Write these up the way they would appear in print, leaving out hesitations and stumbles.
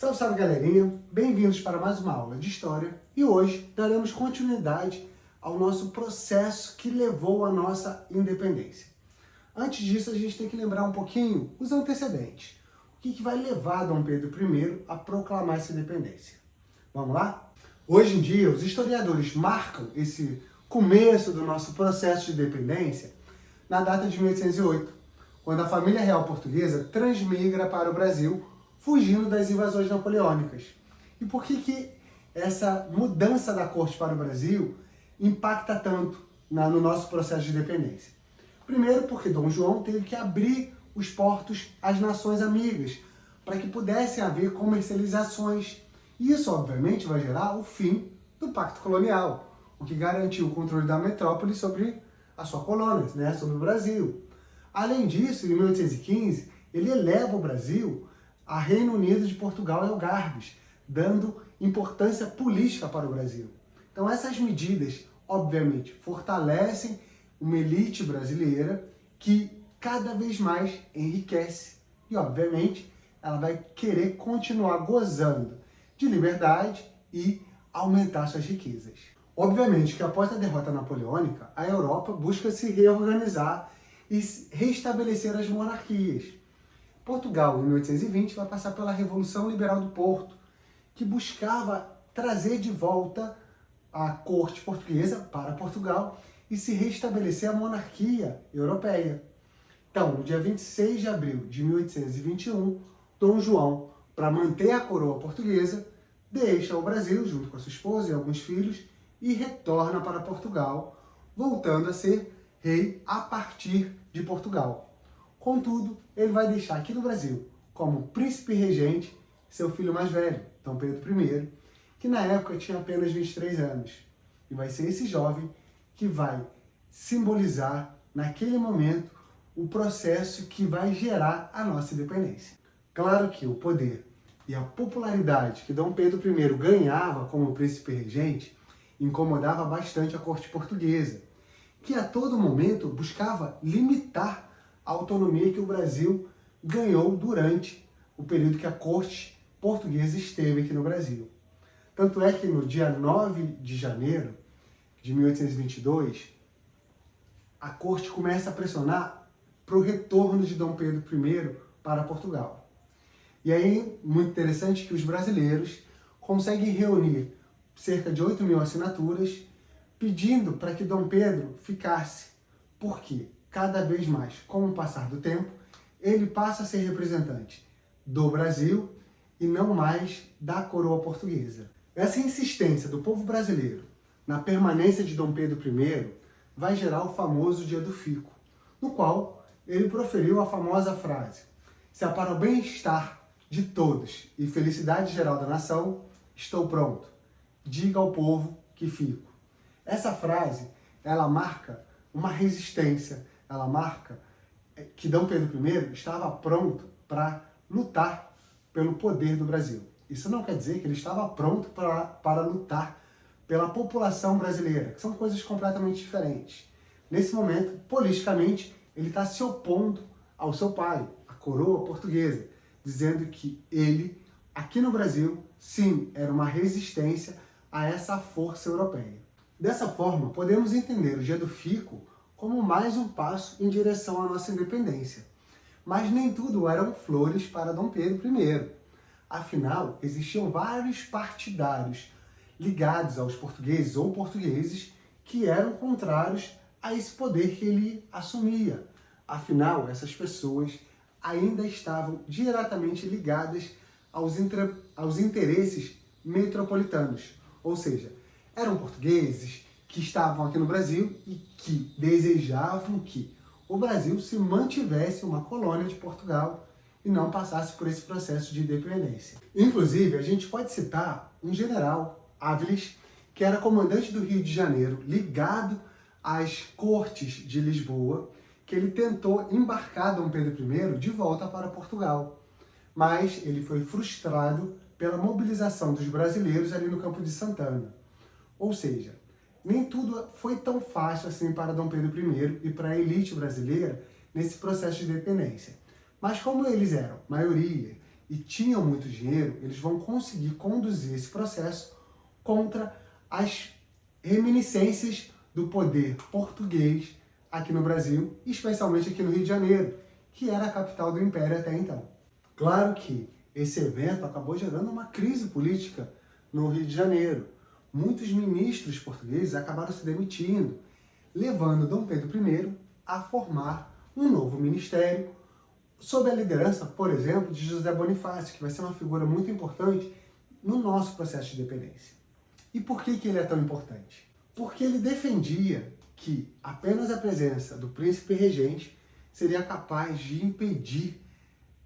Salve, salve, galerinha! Bem-vindos para mais uma aula de História e hoje daremos continuidade ao nosso processo que levou à nossa independência. Antes disso, a gente tem que lembrar um pouquinho os antecedentes. O que vai levar Dom Pedro I a proclamar essa independência? Vamos lá? Hoje em dia, os historiadores marcam esse começo do nosso processo de independência na data de 1808, quando a família real portuguesa transmigra para o Brasil, fugindo das invasões napoleônicas. E por que essa mudança da corte para o Brasil impacta tanto no nosso processo de independência? Primeiro, porque Dom João teve que abrir os portos às nações amigas, para que pudessem haver comercializações. E isso, obviamente, vai gerar o fim do Pacto Colonial, o que garantiu o controle da metrópole sobre a sua colônia, sobre o Brasil. Além disso, em 1815, ele eleva o Brasil a Reino Unido de Portugal e Algarves, dando importância política para o Brasil. Então essas medidas, obviamente, fortalecem uma elite brasileira que cada vez mais enriquece e, obviamente, ela vai querer continuar gozando de liberdade e aumentar suas riquezas. Obviamente que após a derrota napoleônica, a Europa busca se reorganizar e restabelecer as monarquias. Portugal, em 1820, vai passar pela Revolução Liberal do Porto, que buscava trazer de volta a corte portuguesa para Portugal e se restabelecer a monarquia europeia. Então, no dia 26 de abril de 1821, Dom João, para manter a coroa portuguesa, deixa o Brasil, junto com a sua esposa e alguns filhos, e retorna para Portugal, voltando a ser rei a partir de Portugal. Contudo, ele vai deixar aqui no Brasil, como príncipe regente, seu filho mais velho, Dom Pedro I, que na época tinha apenas 23 anos. E vai ser esse jovem que vai simbolizar, naquele momento, o processo que vai gerar a nossa independência. Claro que o poder e a popularidade que Dom Pedro I ganhava como príncipe regente incomodava bastante a corte portuguesa, que a todo momento buscava limitar a autonomia que o Brasil ganhou durante o período que a corte portuguesa esteve aqui no Brasil. Tanto é que no dia 9 de janeiro de 1822, a corte começa a pressionar para o retorno de Dom Pedro I para Portugal. E aí, muito interessante que os brasileiros conseguem reunir cerca de 8.000 assinaturas pedindo para que Dom Pedro ficasse. Por quê? Cada vez mais, com o passar do tempo, ele passa a ser representante do Brasil e não mais da coroa portuguesa. Essa insistência do povo brasileiro na permanência de Dom Pedro I vai gerar o famoso Dia do Fico, no qual ele proferiu a famosa frase: "Se é para o bem-estar de todos e felicidade geral da nação, estou pronto. Diga ao povo que fico." Essa frase, ela marca uma resistência, ela marca que Dom Pedro I estava pronto para lutar pelo poder do Brasil. Isso não quer dizer que ele estava pronto para lutar pela população brasileira, que são coisas completamente diferentes. Nesse momento, politicamente, ele está se opondo ao seu pai, a coroa portuguesa, dizendo que ele, aqui no Brasil, sim, era uma resistência a essa força europeia. Dessa forma, podemos entender o Dia do Fico como mais um passo em direção à nossa independência. Mas nem tudo eram flores para Dom Pedro I. Afinal, existiam vários partidários ligados aos portugueses ou portugueses que eram contrários a esse poder que ele assumia. Afinal, essas pessoas ainda estavam diretamente ligadas aos interesses metropolitanos, ou seja, eram portugueses que estavam aqui no Brasil e que desejavam que o Brasil se mantivesse uma colônia de Portugal e não passasse por esse processo de independência. Inclusive, a gente pode citar um general, Áviles, que era comandante do Rio de Janeiro, ligado às cortes de Lisboa, que ele tentou embarcar Dom Pedro I de volta para Portugal. Mas ele foi frustrado pela mobilização dos brasileiros ali no Campo de Santana. Ou seja, nem tudo foi tão fácil assim para Dom Pedro I e para a elite brasileira nesse processo de independência. Mas como eles eram maioria e tinham muito dinheiro, eles vão conseguir conduzir esse processo contra as reminiscências do poder português aqui no Brasil, especialmente aqui no Rio de Janeiro, que era a capital do Império até então. Claro que esse evento acabou gerando uma crise política no Rio de Janeiro. Muitos ministros portugueses acabaram se demitindo, levando Dom Pedro I a formar um novo ministério, sob a liderança, por exemplo, de José Bonifácio, que vai ser uma figura muito importante no nosso processo de independência. E por que ele é tão importante? Porque ele defendia que apenas a presença do príncipe regente seria capaz de impedir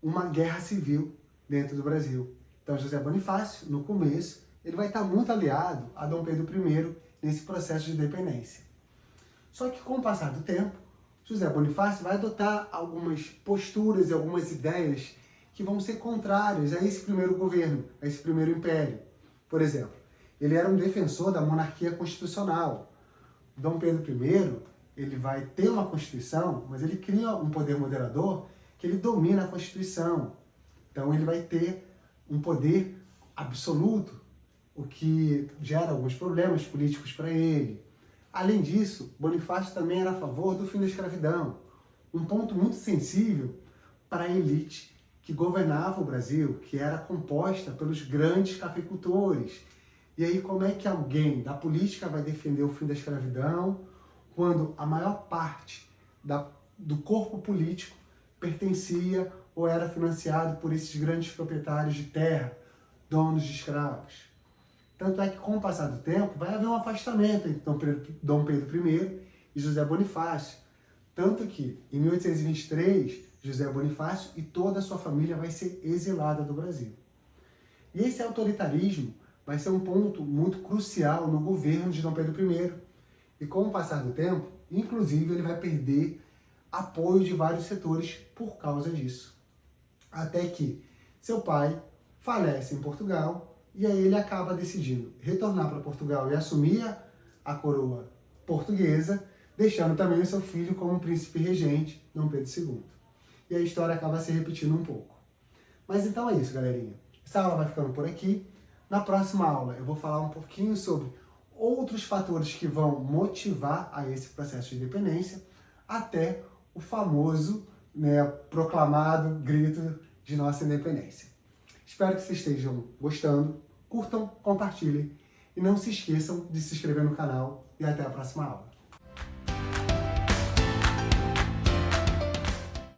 uma guerra civil dentro do Brasil. Então José Bonifácio, no começo, ele vai estar muito aliado a Dom Pedro I nesse processo de independência. Só que com o passar do tempo, José Bonifácio vai adotar algumas posturas e algumas ideias que vão ser contrárias a esse primeiro governo, a esse primeiro império. Por exemplo, ele era um defensor da monarquia constitucional. Dom Pedro I, ele vai ter uma Constituição, mas ele cria um poder moderador que ele domina a Constituição. Então ele vai ter um poder absoluto, o que gera alguns problemas políticos para ele. Além disso, Bonifácio também era a favor do fim da escravidão, um ponto muito sensível para a elite que governava o Brasil, que era composta pelos grandes cafeicultores. E aí, como é que alguém da política vai defender o fim da escravidão quando a maior parte do corpo político pertencia ou era financiado por esses grandes proprietários de terra, donos de escravos? Tanto é que, com o passar do tempo, vai haver um afastamento entre Dom Pedro I e José Bonifácio. Tanto que, em 1823, José Bonifácio e toda a sua família vai ser exilada do Brasil. E esse autoritarismo vai ser um ponto muito crucial no governo de Dom Pedro I. E com o passar do tempo, inclusive, ele vai perder apoio de vários setores por causa disso. Até que seu pai falece em Portugal, e aí ele acaba decidindo retornar para Portugal e assumir a coroa portuguesa, deixando também o seu filho como príncipe regente, Dom Pedro II. E a história acaba se repetindo um pouco. Mas então é isso, galerinha. Essa aula vai ficando por aqui. Na próxima aula eu vou falar um pouquinho sobre outros fatores que vão motivar a esse processo de independência, até o famoso, proclamado grito de nossa independência. Espero que vocês estejam gostando, curtam, compartilhem e não se esqueçam de se inscrever no canal e até a próxima aula.